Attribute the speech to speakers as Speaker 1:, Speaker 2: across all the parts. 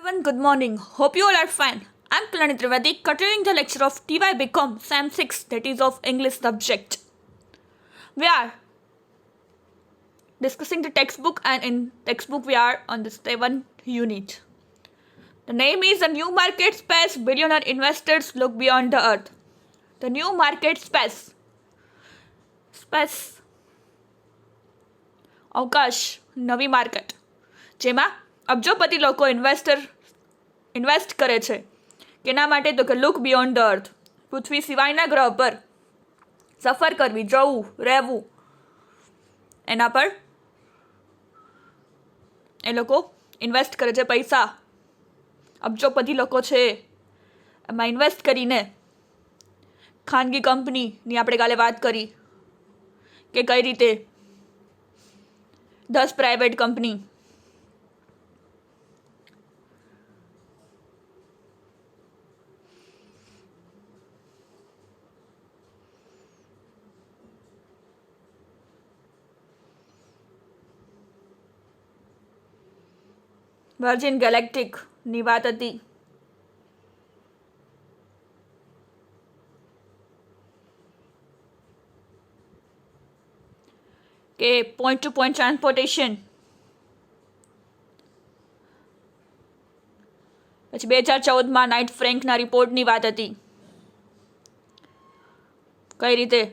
Speaker 1: Everyone, good morning. Hope you all are fine. I'm Kalani Trivedi, continuing the lecture of TY Become Sam 6, that is of English subject. We are discussing the textbook, and in textbook we are on the 7th unit. The name is The New Market Space, Billionaire Investors Look Beyond the Earth. The New Market Space. અવકાશ, નવી market, જેમાં અબજોપતિ લોકો invest કરે છે. કેના માટે? તો કે લુક બિયોન્ડ ધ અર્થ, પૃથ્વી સિવાયના ગ્રહ પર સફર કરવી, જવું, રહેવું, એના પર એ લોકો ઇન્વેસ્ટ કરે છે. પૈસા અબજોપતિ લોકો છે એમાં ઇન્વેસ્ટ કરીને ખાનગી કંપનીની આપણે કાલે વાત કરી કે કઈ રીતે 10 પ્રાઇવેટ કંપની વર્જિન ગેલેક્ટિકની વાત હતી. કે પોઈન્ટ ટુ પોઈન્ટ ટ્રાન્સપોર્ટેશન, પછી 2014માં નાઇટ ફ્રેન્કના રિપોર્ટની વાત હતી. કઈ રીતે?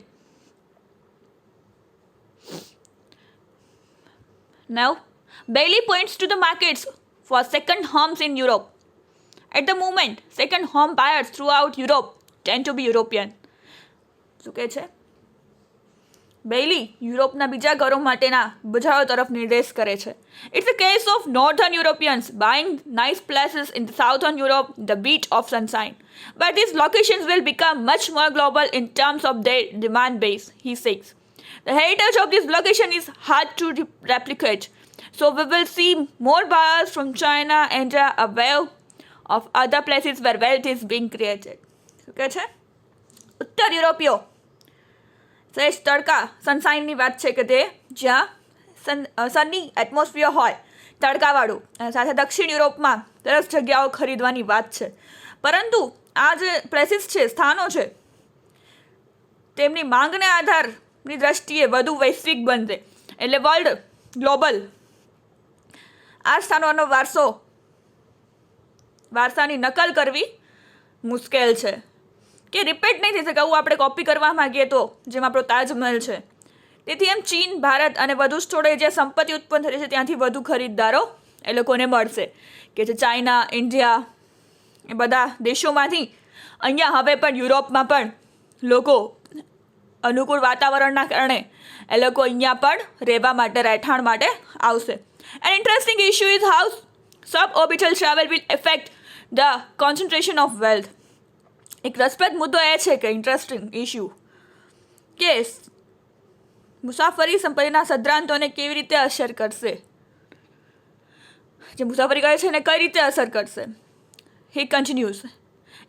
Speaker 1: Now, Bailey points to the markets for second homes in Europe. At the moment, second home buyers throughout Europe tend to be European. શું કહે છે? બેઇલી યુરોપના બીજા ઘરો માટેના બજારો તરફ નિર્દેશ કરે છે. It's a case of northern Europeans buying nice places in the southern Europe, the beach of sunshine. But these locations will become much more global in terms of their demand base, he says. The heritage of this location is hard to replicate. So we will see more buyers from China and a wave of other places where wealth is being created. શું કહે છે? ઉત્તર યુરોપીઓ સહેજ તડકા, સનસાઇનની વાત છે કે તે જ્યાં સનની એટમોસ્ફિયર હોય, તડકાવાળું, સાથે દક્ષિણ યુરોપમાં સરસ જગ્યાઓ ખરીદવાની વાત છે. પરંતુ આ જે પ્લેસીસ છે, સ્થાનો છે, તેમની માંગને આધારની દ્રષ્ટિએ વધુ વૈશ્વિક બનશે. એટલે વર્લ્ડ ગ્લોબલ આ સ્થાનોનો વારસાની નકલ કરવી મુશ્કેલ છે, કે રિપીટ નહીં થઈ શકે. આવું આપણે કોપી કરવા માંગીએ તો, જેમ આપણો તાજમહેલ છે. તેથી એમ ચીન, ભારત અને વધુ સ્થળોએ જે સંપત્તિ ઉત્પન્ન થઈ છે ત્યાંથી વધુ ખરીદદારો એ લોકોને મળશે. કે જે ચાઇના, ઇન્ડિયા, એ બધા દેશોમાંથી અહીંયા હવે પણ યુરોપમાં પણ લોકો અનુકૂળ વાતાવરણના કારણે એ લોકો અહીંયા પણ રહેવા માટે, રહેઠાણ માટે આવશે. An interesting issue is how suborbital travel will affect the concentration of wealth. એક રસપ્રદ મુદ્દો એ છે કે ઇન્ટરેસ્ટિંગ ઇશ્યુ કે મુસાફરી સંપત્તિના સદ્રાંતોને કેવી રીતે અસર કરશે. જે મુસાફરી કરે છે એને કઈ રીતે અસર કરશે. He continues,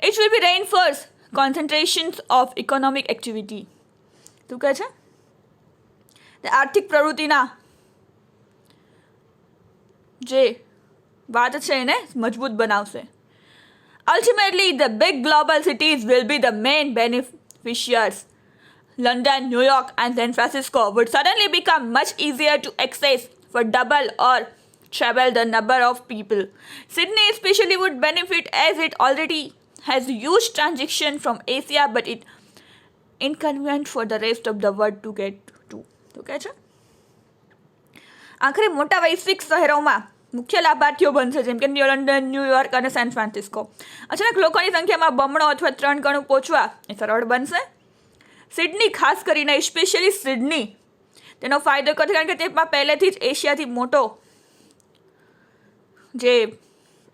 Speaker 1: it will be reinforce concentrations of economic activity. શું કહે છે? આર્થિક પ્રવૃત્તિના જે વાત છે એને મજબૂત બનાવશે. Ultimately, the big global cities will be the main beneficiaries. London, New York, and San Francisco would suddenly become much easier to access for double or treble the number of people. Sydney especially would benefit as it already has huge transaction from Asia, but it inconvenient for the rest of the world to get to. Okay, છે? આખરે મોટા વૈશ્વિક શહેરોમાં મુખ્ય લાભાર્થીઓ બનશે, જેમ કે લંડન, ન્યુયોર્ક અને સેન ફ્રાન્સિસ્કો. અચાનક લોકોની સંખ્યામાં બમણો અથવા 3 ગણું પહોંચવા એ સરળ બનશે. સિડની, ખાસ કરીને સ્પેશિયલી સિડની, તેનો ફાયદો કરશે, કારણ કે તેમાં પહેલેથી જ એશિયાથી મોટો જે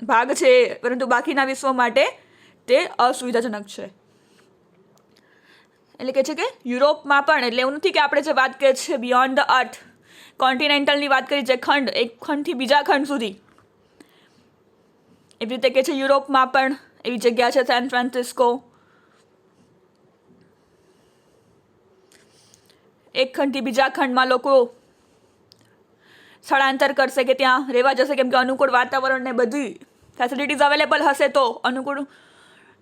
Speaker 1: ભાગ છે, પરંતુ બાકીના વિશ્વ માટે તે અસુવિધાજનક છે. એટલે કે છે કે યુરોપમાં પણ, એટલે એવું નથી કે આપણે જે વાત કરીએ છીએ બિયોન્ડ ધ અર્થ, કોન્ટિનેન્ટલની વાત કરી, જે ખંડ, એક ખંડથી બીજા ખંડ સુધી, એવી રીતે કે છે યુરોપમાં પણ એવી જગ્યા છે સેન ફ્રાન્સિસ્કો. એક ખંડથી બીજા ખંડમાં લોકો સ્થળાંતર કરશે કે ત્યાં રહેવા જશે, કેમ કે અનુકૂળ વાતાવરણ ને બધી ફેસિલિટીઝ અવેલેબલ હશે તો અનુકૂળ,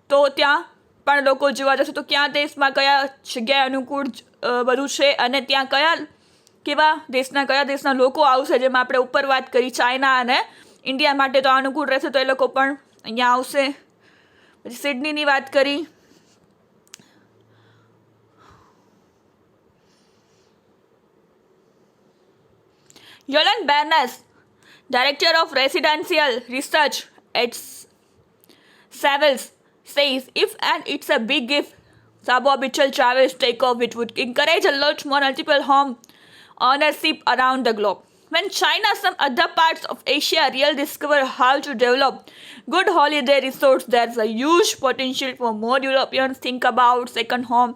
Speaker 1: તો ત્યાં પણ લોકો જોવા જશે. તો કયા દેશમાં કયા જગ્યાએ અનુકૂળ બધું છે અને ત્યાં કયા દેશના લોકો આવશે. જેમાં આપણે ઉપર વાત કરી ચાઇના અને ઇન્ડિયા માટે તો અનુકૂળ રહેશે, તો એ લોકો પણ અહીંયા આવશે. પછી સિડનીની વાત કરી. યોલન બેર્નેસ, Director of Residential Research at Savills, says if and it's a big if suborbital travels take off, it would encourage a lot more multiple home ownership around the globe. When China, some other parts of Asia really discover how to develop good holiday resorts, there's a huge potential for more Europeans think about second home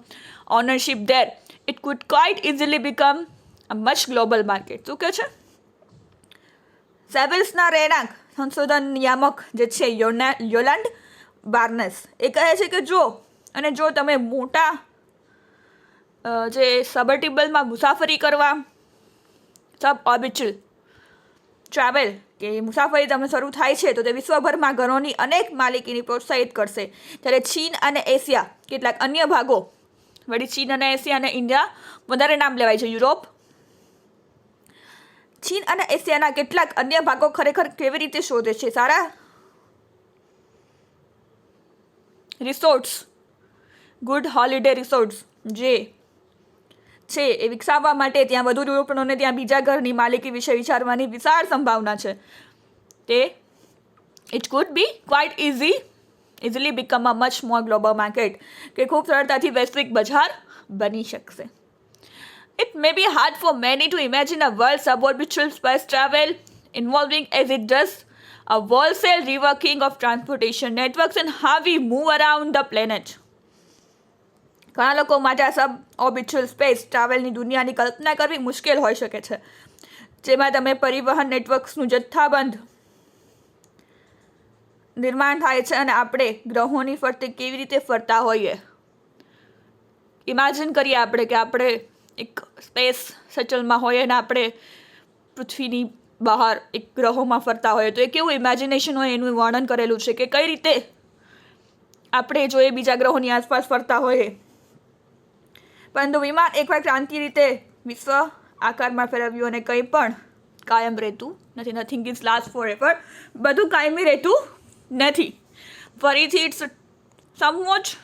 Speaker 1: ownership there. It could quite easily become a much global market. શું કહે છે? સેવિલ્સના રહેણાંક સંશોધન નિયામક જે છે યોલાન્ડ બાર્નેસ, એ કહે છે કે જો તમે મોટા જે સબર્ટિબલમાં મુસાફરી કરવા, સબ ઓર્બિટલ ટ્રાવેલ કે મુસાફરી તમે શરૂ થાય છે તો તે વિશ્વભરમાં ઘરોની અનેક માલિકીની પ્રોત્સાહિત કરશે. જ્યારે ચીન અને એશિયા કેટલાક અન્ય ભાગો, વળી ચીન અને એશિયા અને ઇન્ડિયા વધારે નામ લેવાય છે, યુરોપ, ચીન અને એશિયાના કેટલાક અન્ય ભાગો ખરેખર કેવી રીતે શોધે છે સારા રિસોર્ટ્સ, ગુડ હોલિડે રિસોર્ટ્સ જે છે એ વિકસાવવા માટે ત્યાં વધુ યુરોપિયનોને ત્યાં બીજા ઘરની માલિકી વિશે વિચારવાની વિશાળ સંભાવના છે. તે it could B quite easily become a much more global market, કે ખૂબ સરળતાથી વૈશ્વિક બજાર બની શકશે. It may be hard for many to imagine a world suborbital space travel involving, as it does, a wholesale reworking of transportation networks and how we move around the planet. ઘણા લોકો માટે આ સબ ઓર્બિટલ સ્પેસ ટ્રાવેલની દુનિયાની કલ્પના કરવી મુશ્કેલ હોઈ શકે છે, જેમાં તમે પરિવહન નેટવર્ક્સનું જથ્થાબંધ નિર્માણ થાય છે અને આપણે ગ્રહોની ફરતે કેવી રીતે ફરતા હોઈએ. ઇમેજિન કરીએ આપણે કે આપણે એક સ્પેસ શટલમાં હોય અને આપણે પૃથ્વીની બહાર એક ગ્રહોમાં ફરતા હોઈએ, તો એ કેવું ઇમેજિનેશન હોય એનું વર્ણન કરેલું છે કે કઈ રીતે આપણે જો એ બીજા ગ્રહોની આસપાસ ફરતા હોઈએ. પરંતુ વિમાન એકવાર ક્રાંતિ રીતે વિશ્વ આકારમાં ફેરવ્યું અને કંઈ પણ કાયમ રહેતું નથી. Nothing is last forever. બધું કાયમી રહેતું નથી. ફરીથી it's somewhat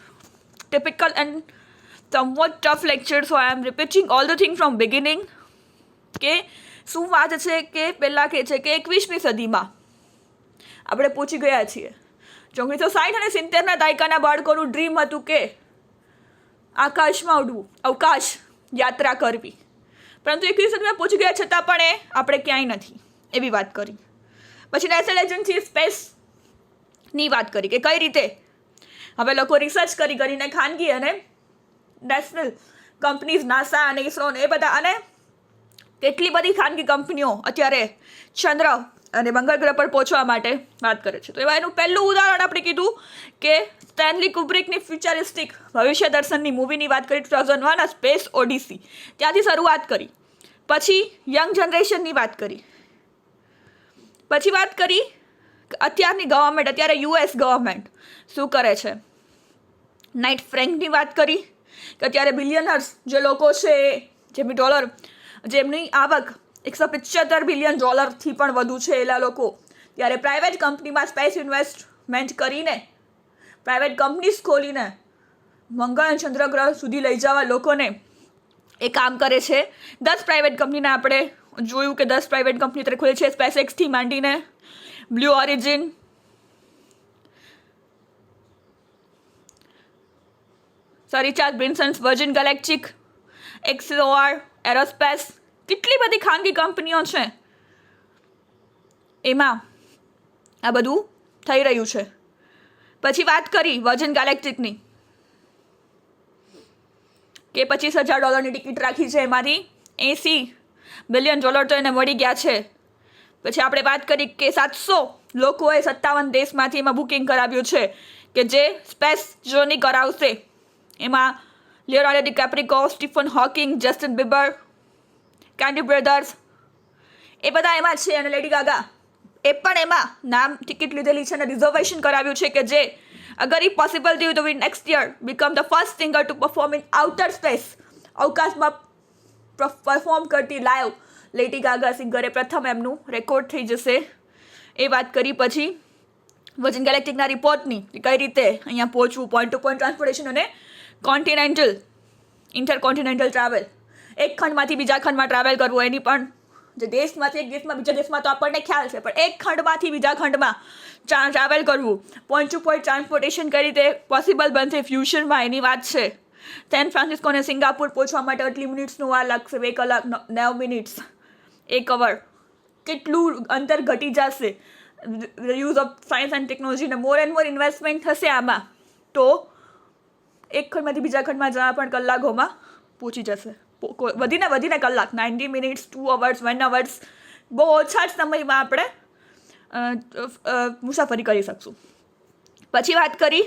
Speaker 1: typical and somewhat tough lecture, so I am repeating all the things from beginning. કે શું વાત છે કે પહેલાં કહે છે કે 21મી સદીમાં આપણે પહોંચી ગયા છીએ. 1960 અને 70ના દાયકાના બાળકોનું ડ્રીમ હતું કે આકાશમાં ઉડવું, અવકાશ યાત્રા કરવી, પરંતુ 21મી સદીમાં પહોંચી ગયા છતાં પણ આપણે ક્યાંય નથી એવી વાત કરી. પછી નેશનલ એજન્સી સ્પેસની વાત કરી કે કઈ રીતે હવે લોકો રિસર્ચ કરીને ખાનગી અને નેશનલ કંપનીઝ, નાસા અને ઇસરો ને એ બધા, અને કેટલી બધી ખાનગી કંપનીઓ અત્યારે ચંદ્ર અને મંગળ ગ્રહ પર પહોંચવા માટે વાત કરે છે. તો એવા એનું પહેલું ઉદાહરણ આપણે કીધું કે સ્ટેનલી કુબ્રિકની ફ્યુચરિસ્ટિક ભવિષ્ય દર્શનની મૂવીની વાત કરી 2001 આ સ્પેસ ઓડિસી, ત્યાંથી શરૂઆત કરી. પછી યંગ જનરેશનની વાત કરી. પછી વાત કરી અત્યારની ગવર્મેન્ટ, અત્યારે યુએસ ગવર્મેન્ટ શું કરે છે. નાઇટ ફ્રેન્કની વાત કરી કે અત્યારે બિલિયનર્સ જે લોકો છે, જેમની ડોલર, જેમની આવક $175 બિલિયન પણ વધુ છે એલા લોકો, ત્યારે પ્રાઇવેટ કંપનીમાં સ્પેસ ઇન્વેસ્ટમેન્ટ કરીને, પ્રાઇવેટ કંપનીઝ ખોલીને મંગળ અને ચંદ્ર ગ્રહ સુધી લઈ જવા લોકોને એ કામ કરે છે. 10 પ્રાઇવેટ કંપનીને આપણે જોયું કે 10 પ્રાઇવેટ કંપની અત્યારે ખુલે છે, સ્પેસએક્સથી માંડીને Blue Origin, sir Richard Branson's, Virgin Galactic, XCOR aerospace, કેટલી બધી ખાનગી કંપનીઓ છે, એમાં આ બધું થઈ રહ્યું છે. પછી વાત કરી વર્જિન ગેલેક્ટિકની કે $25,000 ટિકિટ રાખી છે, એમાંથી $80 બિલિયન તો એને મળી ગયા છે. પછી આપણે વાત કરી કે 700 લોકોએ 57 દેશમાંથી એમાં બુકિંગ કરાવ્યું છે કે જે સ્પેસ જર્ની કરાવશે. એમાં Leonardo DiCaprio, Stephen Hawking, Justin Bieber, Candy Brothers, એ બધા એમાં છે, અને લેડી ગાગા એ પણ એમાં નામ ટિકિટ લીધેલી છે અને રિઝર્વેશન કરાવ્યું છે કે જે અગર એ પોસિબલ થયું તો we next year become the first singer to perform in outer space. અવકાશમાં પરફોર્મ કરતી લાઈવ લેડી ગાગા સિંગરે પ્રથમ એમનું રેકોર્ડ થઈ જશે. એ વાત કરી. પછી વર્જિન ગેલેક્ટિકના રિપોર્ટની કઈ રીતે અહીંયા પહોંચવું, પોઈન્ટ ટુ પોઈન્ટ ટ્રાન્સપોર્ટેશન અને કોન્ટિનેન્ટલ ઇન્ટરકોન્ટિનેન્ટલ ટ્રાવેલ, એક ખંડમાંથી બીજા ખંડમાં ટ્રાવેલ કરવું, એની પણ જે દેશમાંથી એક દેશમાં બીજા દેશમાં તો આપણને ખ્યાલ છે, પણ એક ખંડમાંથી બીજા ખંડમાં ટ્રાવેલ કરવું, પોઈન્ટ ટુ પોઈન્ટ ટ્રાન્સપોર્ટેશન કઈ રીતે પોસિબલ બનશે ફ્યુચરમાં, એની વાત છે. સેન ફ્રાન્સિસ્કો અને સિંગાપુર પહોંચવા માટે આટલી મિનિટ્સનું વાર લાગશે, 2 કલાક 9 મિનિટ્સ, 1 અવર. કેટલું અંતર ઘટી જશે. યુઝ ઓફ સાયન્સ એન્ડ ટેકનોલોજીને મોર એન્ડ મોર ઇન્વેસ્ટમેન્ટ થશે આમાં, તો એક ખંડમાંથી બીજા ખંડમાં જવા પણ કલાકોમાં પહોંચી જશે. વધીને કલાક, 90 મિનિટ્સ, 2 અવર્સ, 1 અવર્સ, બહુ ઓછા જ સમયમાં આપણે મુસાફરી કરી શકશું. પછી વાત કરી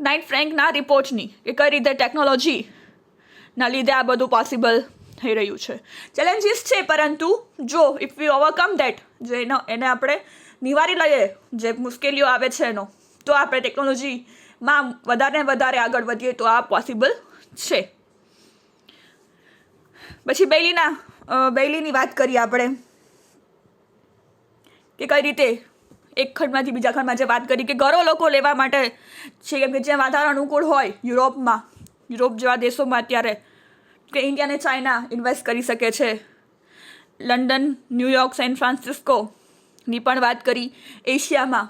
Speaker 1: નાઇટ ફ્રેન્કના રિપોર્ટની કે કઈ રીતે ટેકનોલોજીના લીધે આ બધું પોસિબલ થઈ રહ્યું છે. ચેલેન્જીસ છે, પરંતુ જો ઇફ વી ઓવરકમ દેટ, જે એને આપણે નિવારી લઈએ, જે મુશ્કેલીઓ આવે છે એનો, તો આપણે ટેકનોલોજીમાં વધારે આગળ વધીએ તો આ પોસિબલ છે. પછી બેઇલીની વાત કરીએ આપણે કે કઈ રીતે એક ખંડમાંથી બીજા ખંડમાં જે વાત કરી કે ઘરો લોકો લેવા માટે છે, કેમ કે જ્યાં વાતાવરણ અનુકૂળ હોય યુરોપ જેવા દેશોમાં અત્યારે કે ઇન્ડિયા અને ચાઇના ઇન્વેસ્ટ કરી શકે છે. લંડન, ન્યુયોર્ક, સેન ફ્રાન્સિસ્કોની પણ વાત કરી. એશિયામાં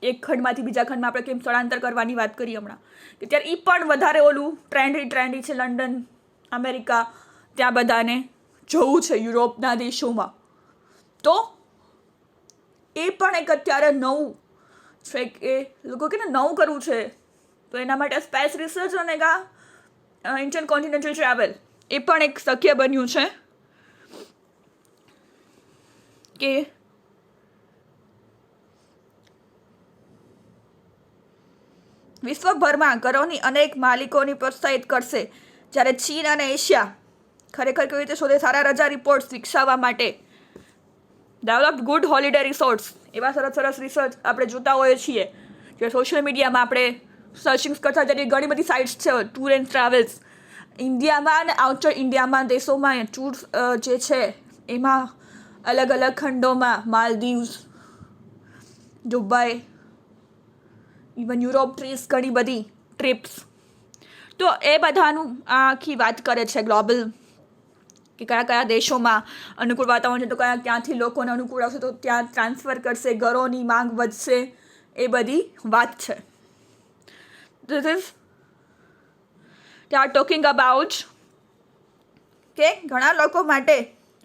Speaker 1: એક ખંડમાંથી બીજા ખંડમાં આપણે કેમ સ્થળાંતર કરવાની વાત કરી હમણાં, કે ત્યારે એ પણ વધારે ઓલું ટ્રેન્ડી છે. લંડન, અમેરિકા, ત્યાં બધાને જવું છે યુરોપના દેશોમાં, તો એ પણ એક અત્યારે નવું છે કે લોકો કે નવું કરવું છે, તો એના માટે સ્પેસ રિસર્ચ અને ઇન્ટરકોન્ટિનેન્ટલ ટ્રાવેલ એ પણ એક શક્ય બન્યું છે કે વિશ્વભરમાં ઘરોની અનેક માલિકોની પ્રોત્સાહિત કરશે. જ્યારે ચીન અને એશિયા ખરેખર કેવી રીતે શોધે સારા રજા રિપોર્ટ્સ વિકસાવવા માટે ડેવલપ ગુડ હોલિડે રિસોર્ટ્સ, એવા સરસ રિસર્ચ આપણે જોતા હોઈએ છીએ જે સોશિયલ મીડિયામાં આપણે સર્ચિંગ્સ કરતા ત્યારે ઘણી બધી સાઇટ્સ છે ટૂર એન્ડ ટ્રાવેલ્સ. ઇન્ડિયામાં અને આઉટર ઇન્ડિયામાં દેશોમાં ટૂર જે છે એમાં અલગ ખંડોમાં માલદીવ્સ, દુબઈ, ઇવન યુરોપ ઘણી બધી ટ્રીપ્સ, તો એ બધાનું આખી વાત કરે છે ગ્લોબલ કે કયા દેશોમાં અનુકૂળ વાતાવરણ છે, તો ક્યાંથી લોકોને અનુકૂળ આવશે તો ત્યાં ટ્રાન્સફર કરશે, ઘરોની માંગ વધશે, એ બધી વાત છે. This is they are talking about કે ઘણા લોકો માટે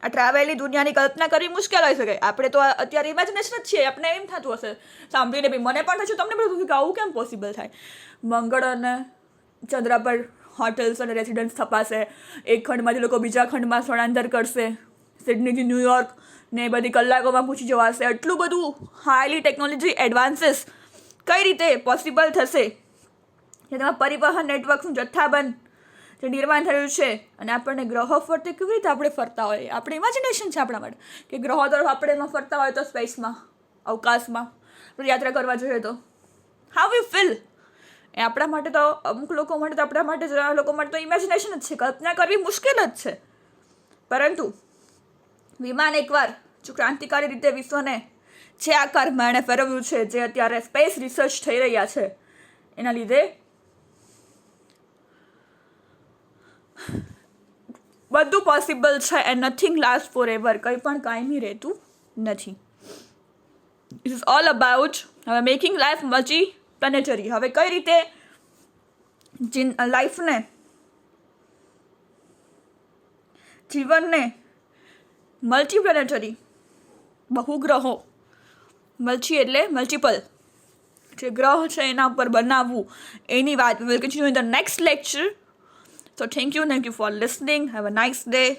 Speaker 1: આ ટ્રાવેલની દુનિયાની કલ્પના કરવી મુશ્કેલ હોઈ શકે. આપણે તો અત્યારે ઇમેજિનેશન જ છીએ, આપણે એમ થતું હશે સાંભળીને બી, મને પણ થયું, તમને પણ કે આવું કેમ પોસિબલ થાય. મંગળ અને ચંદ્ર પર હોટલ્સ અને રેસિડન્સ સ્થપાશે, એક ખંડમાંથી લોકો બીજા ખંડમાં સ્થળાંતર કરશે, સિડનીથી ન્યુયોર્ક ને બધી કલાકોમાં પહોંચી જવાશે. આટલું બધું હાઈલી ટેકનોલોજી એડવાન્સીસ કઈ રીતે પોસિબલ થશે, કે તેમાં પરિવહન નેટવર્કનું જથ્થાબંધ જે નિર્માણ થયું છે, અને આપણને ગ્રહો ફરતે કેવી રીતે આપણે ફરતા હોય, આપણે ઇમેજિનેશન છે આપણા માટે કે ગ્રહો તરફ આપણે એમાં ફરતા હોય તો સ્પેસમાં, અવકાશમાં યાત્રા કરવા જોઈએ તો હાઉ વી ફીલ, એ આપણા માટે તો અમુક લોકો માટે તો આપણા માટે જરા લોકો માટે તો ઇમેજિનેશન જ છે, કલ્પના કરવી મુશ્કેલ જ છે. પરંતુ વિમાન એકવાર જો ક્રાંતિકારી રીતે વિશ્વને જે આકારમાં એણે ફેરવ્યું છે, જે અત્યારે સ્પેસ રિસર્ચ થઈ રહ્યા છે, એના લીધે બધું પોસિબલ છે. And nothing last forever, કંઈ પણ કાયમી રહેતું નથી. ઇટ ઇઝ ઓલ અબાઉટ હવે મેકિંગ લાઈફ મલ્ટી પ્લેનેટરી. હવે કઈ રીતે લાઈફને, જીવનને મલ્ટીપ્લેનેટરી, બહુગ્રહો, મલ્ટી એટલે મલ્ટિપલ જે ગ્રહ છે એના ઉપર બનાવવું, એની વાત will continue in the next lecture. So thank you for listening. Have a nice day.